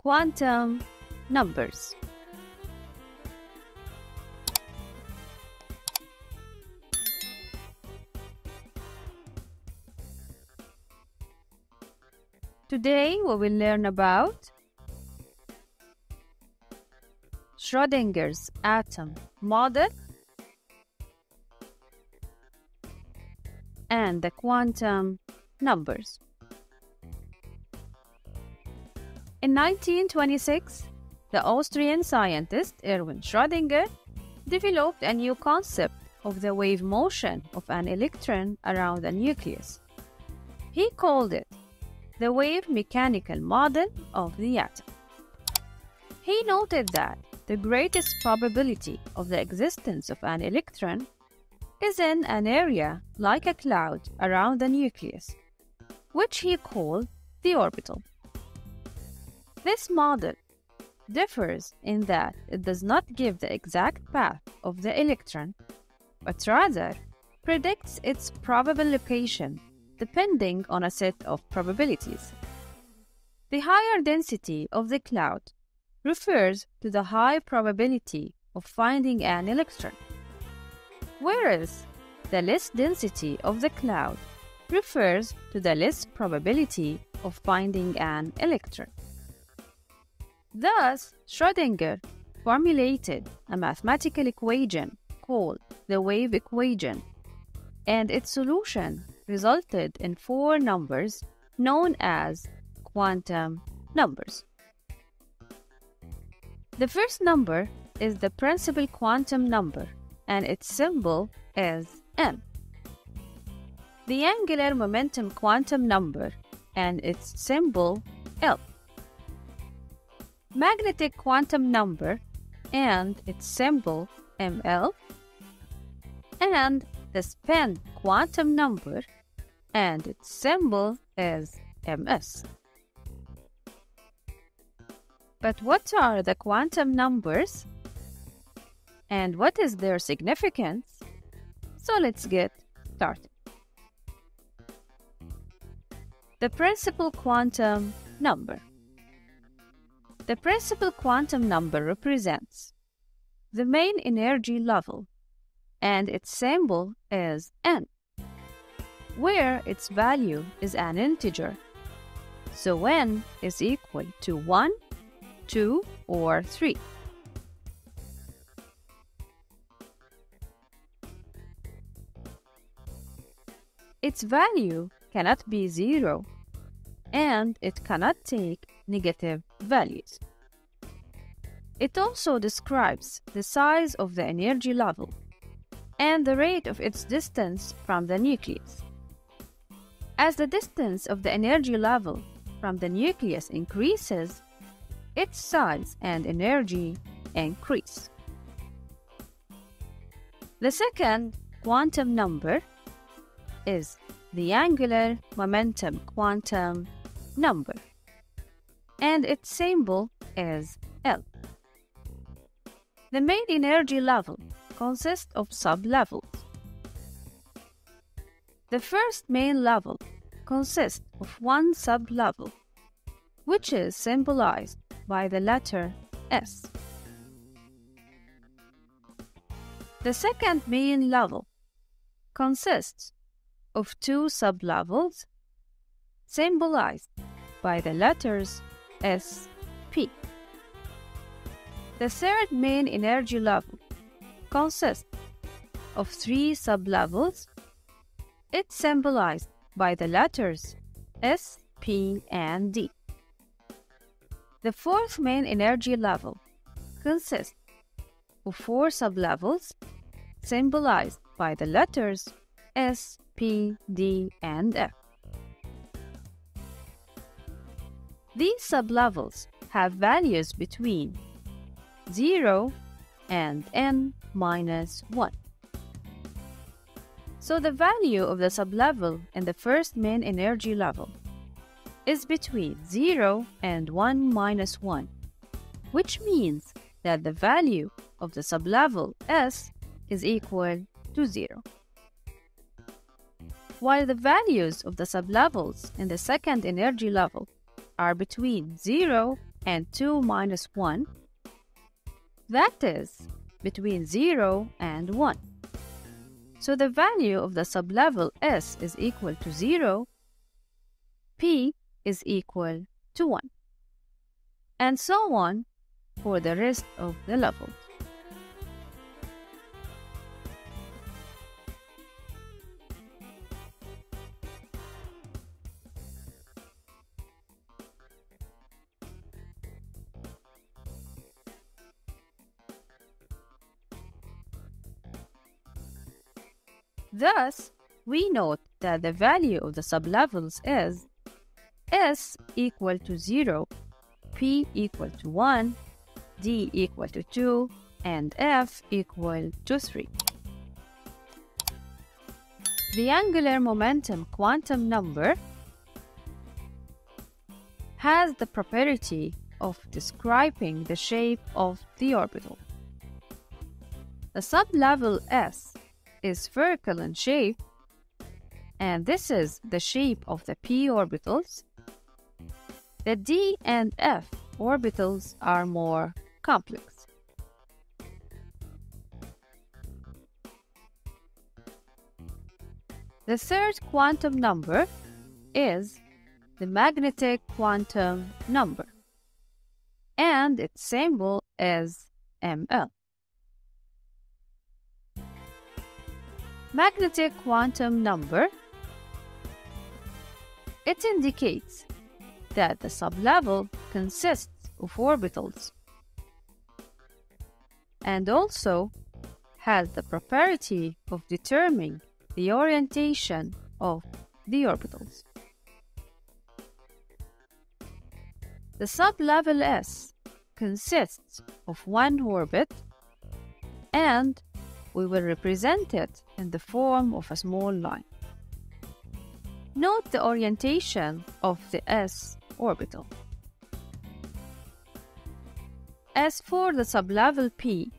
quantum numbers. Today we will learn about Schrodinger's atom model and the quantum numbers. In 1926, the Austrian scientist Erwin Schrödinger developed a new concept of the wave motion of an electron around a nucleus. He called it the wave mechanical model of the atom. He noted that the greatest probability of the existence of an electron is in an area like a cloud around the nucleus, which he called the orbital. This model differs in that it does not give the exact path of the electron, but rather predicts its probable location depending on a set of probabilities. The higher density of the cloud refers to the high probability of finding an electron, whereas the less density of the cloud refers to the less probability of finding an electron. Thus, Schrödinger formulated a mathematical equation called the wave equation, and its solution resulted in 4 numbers known as quantum numbers. The first number is the principal quantum number, and its symbol is n. The angular momentum quantum number, and its symbol L. Magnetic quantum number, and its symbol Ml. And the spin quantum number, and its symbol is Ms. But what are the quantum numbers? And what is their significance? So let's get started. The principal quantum number. The principal quantum number represents the main energy level, and its symbol is n, where its value is an integer. So n is equal to 1, 2, or 3. Its value cannot be 0, and it cannot take negative values. It also describes the size of the energy level and the rate of its distance from the nucleus. As the distance of the energy level from the nucleus increases, its size and energy increase. The second quantum number is the angular momentum quantum number, and its symbol is L. The main energy level consists of sub-levels. The first main level consists of one sub-level, which is symbolized by the letter S. The second main level consists of 2 sub-levels, symbolized by the letters S, P. The third main energy level consists of 3 sub-levels. It's symbolized by the letters S, P, and D. The fourth main energy level consists of 4 sub-levels, symbolized by the letters S, P, D, and F. These sub-levels have values between 0 and n minus 1. So the value of the sublevel in the first main energy level is between 0 and 1 minus 1, which means that the value of the sublevel S is equal to 0. While the values of the sublevels in the second energy level are between 0 and 2 minus 1, that is between 0 and 1. So the value of the sublevel S is equal to 0, P is equal to 1, and so on for the rest of the levels. Thus, we note that the value of the sublevels is S equal to 0, P equal to 1, D equal to 2, and F equal to 3. The angular momentum quantum number has the property of describing the shape of the orbital. The sublevel S is spherical in shape, and this is the shape of the p orbitals. The d and f orbitals are more complex. The third quantum number is the magnetic quantum number, and its symbol is Ml. Magnetic quantum number, it indicates that the sublevel consists of orbitals and also has the property of determining the orientation of the orbitals. The sublevel S consists of one orbit, and we will represent it in the form of a small line. Note the orientation of the S orbital. As for the sublevel P,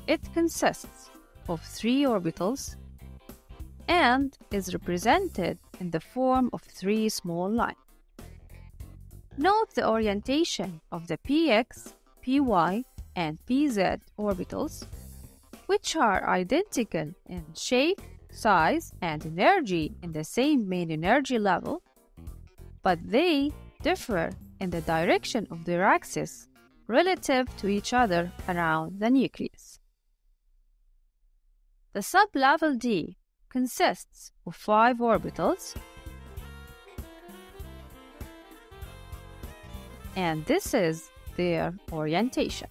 it consists of 3 orbitals and is represented in the form of 3 small lines. Note the orientation of the Px, Py, and Pz orbitals, which are identical in shape, size, and energy in the same main energy level, but they differ in the direction of their axis relative to each other around the nucleus. The sublevel D consists of 5 orbitals, and this is their orientation.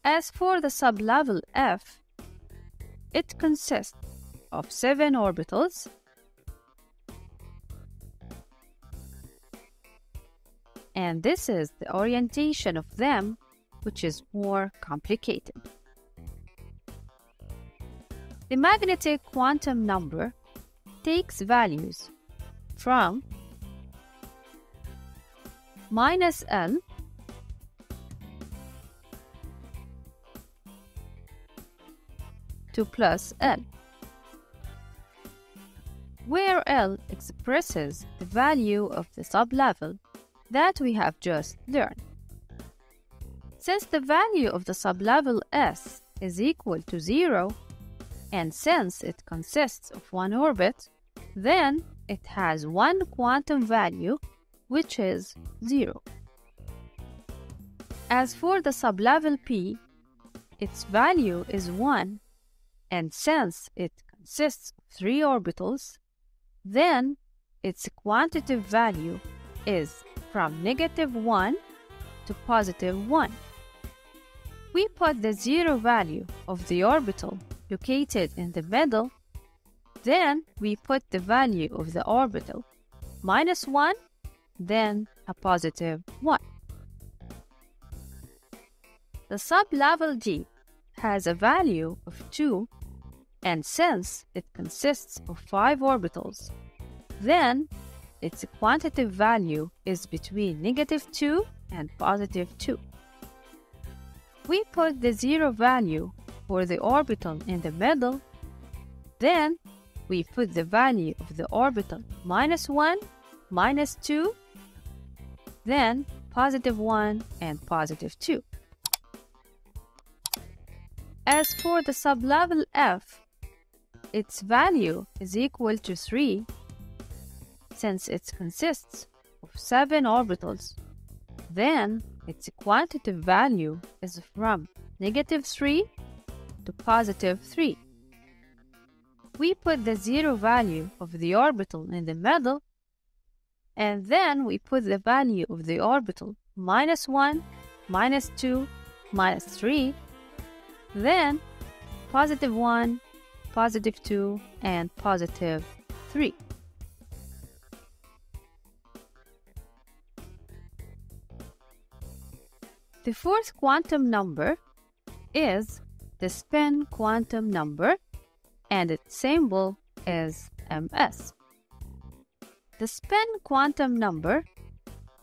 As for the sublevel F, it consists of 7 orbitals and this is the orientation of them, which is more complicated. The magnetic quantum number takes values from -L to +L, where L expresses the value of the sublevel that we have just learned. Since the value of the sublevel S is equal to 0, and since it consists of one orbit, then it has one quantum value, which is 0. As for the sublevel P, its value is 1, and since it consists of 3 orbitals, then its quantitative value is from -1 to +1. We put the 0 value of the orbital located in the middle, then we put the value of the orbital -1, then a +1. The sublevel D has a value of 2, and since it consists of 5 orbitals, then its quantitative value is between -2 and +2. We put the 0 value for the orbital in the middle, then we put the value of the orbital -1, -2, then positive 1 and positive 2. As for the sublevel F, its value is equal to 3 since it consists of 7 orbitals. Then its quantitative value is from -3 to +3. We put the 0 value of the orbital in the middle, and then we put the value of the orbital -1, -2, -3, then +1, +2, and +3. The fourth quantum number is the spin quantum number, and its symbol is ms. The spin quantum number,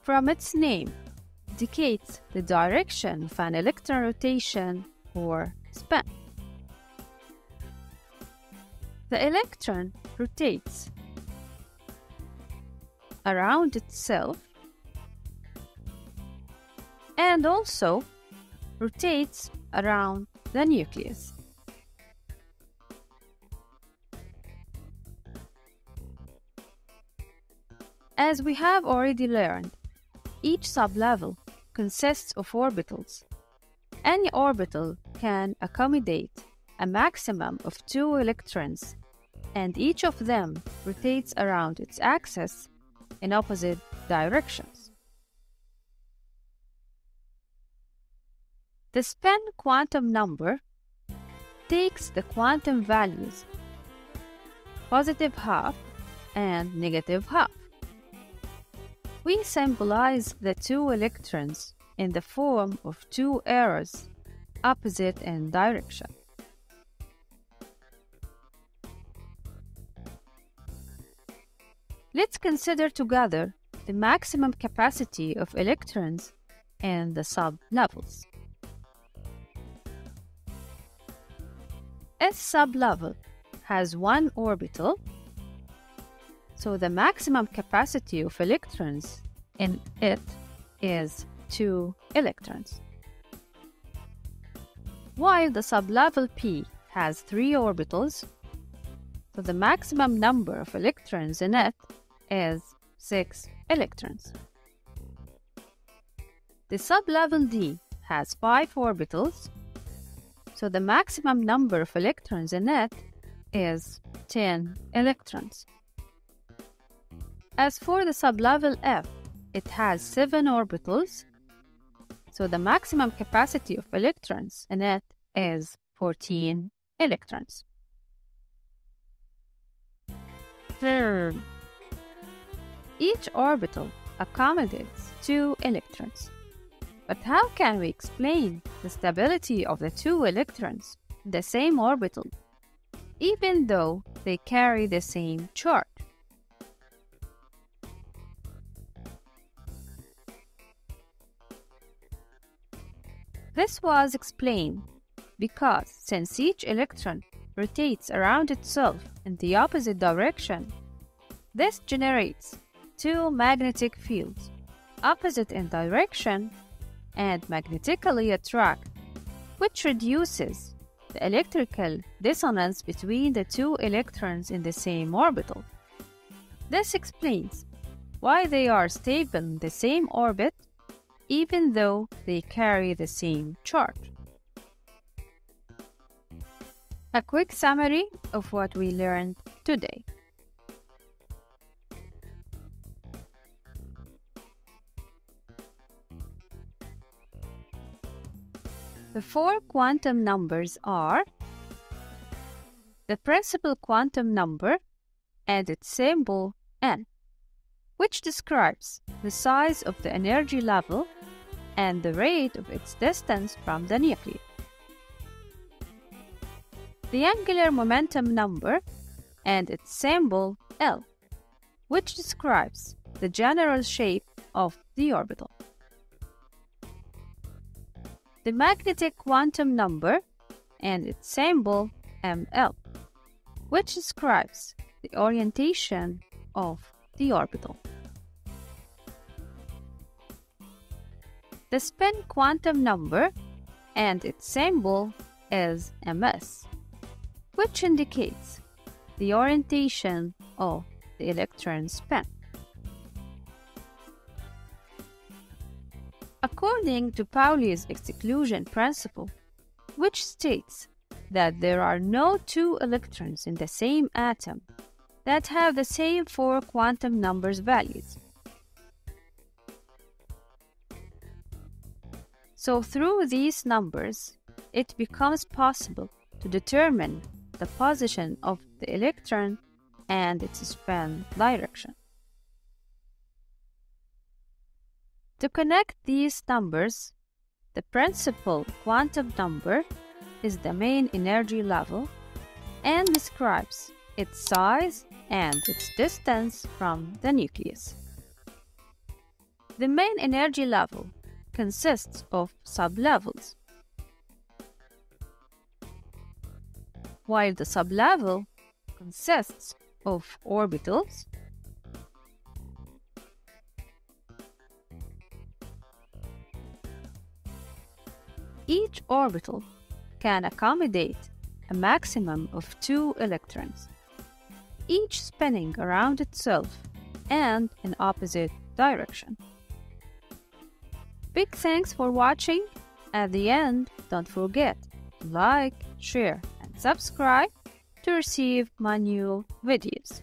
from its name, indicates the direction of an electron rotation or spin. The electron rotates around itself and also rotates around the nucleus. As we have already learned, each sublevel consists of orbitals. Any orbital can accommodate a maximum of 2 electrons, and each of them rotates around its axis in opposite directions. The spin quantum number takes the quantum values +½ and -½ We symbolize the 2 electrons in the form of 2 arrows, opposite in direction. Let's consider together the maximum capacity of electrons in the sublevels. S sublevel has 1 orbital, so the maximum capacity of electrons in it is 2 electrons. While the sublevel P has 3 orbitals, so the maximum number of electrons in it is 6 electrons. The sublevel D has 5 orbitals, so the maximum number of electrons in it is 10 electrons. As for the sublevel F, it has 7 orbitals, so the maximum capacity of electrons in it is 14 electrons. Each orbital accommodates 2 electrons. But how can we explain the stability of the 2 electrons in the same orbital, even though they carry the same charge? This was explained because since each electron rotates around itself in the opposite direction, this generates 2 magnetic fields, opposite in direction and magnetically attract, which reduces the electrical dissonance between the 2 electrons in the same orbital. This explains why they are stable in the same orbit even though they carry the same charge. A quick summary of what we learned today. The 4 quantum numbers are the principal quantum number and its symbol n, which describes the size of the energy level and the rate of its distance from the nucleus. The angular momentum number and its symbol L, which describes the general shape of the orbital. The magnetic quantum number and its symbol ML, which describes the orientation of the orbital. The spin quantum number and its symbol is ms, which indicates the orientation of the electron spin. According to Pauli's exclusion principle, which states that there are no two electrons in the same atom that have the same four quantum numbers values. So through these numbers, it becomes possible to determine the position of the electron and its spin direction. To connect these numbers, the principal quantum number is the main energy level and describes its size and its distance from the nucleus. The main energy level consists of sublevels, while the sublevel consists of orbitals, each orbital can accommodate a maximum of 2 electrons, each spinning around itself and in opposite direction. Big thanks for watching. At the end, don't forget to like, share, and subscribe to receive my new videos.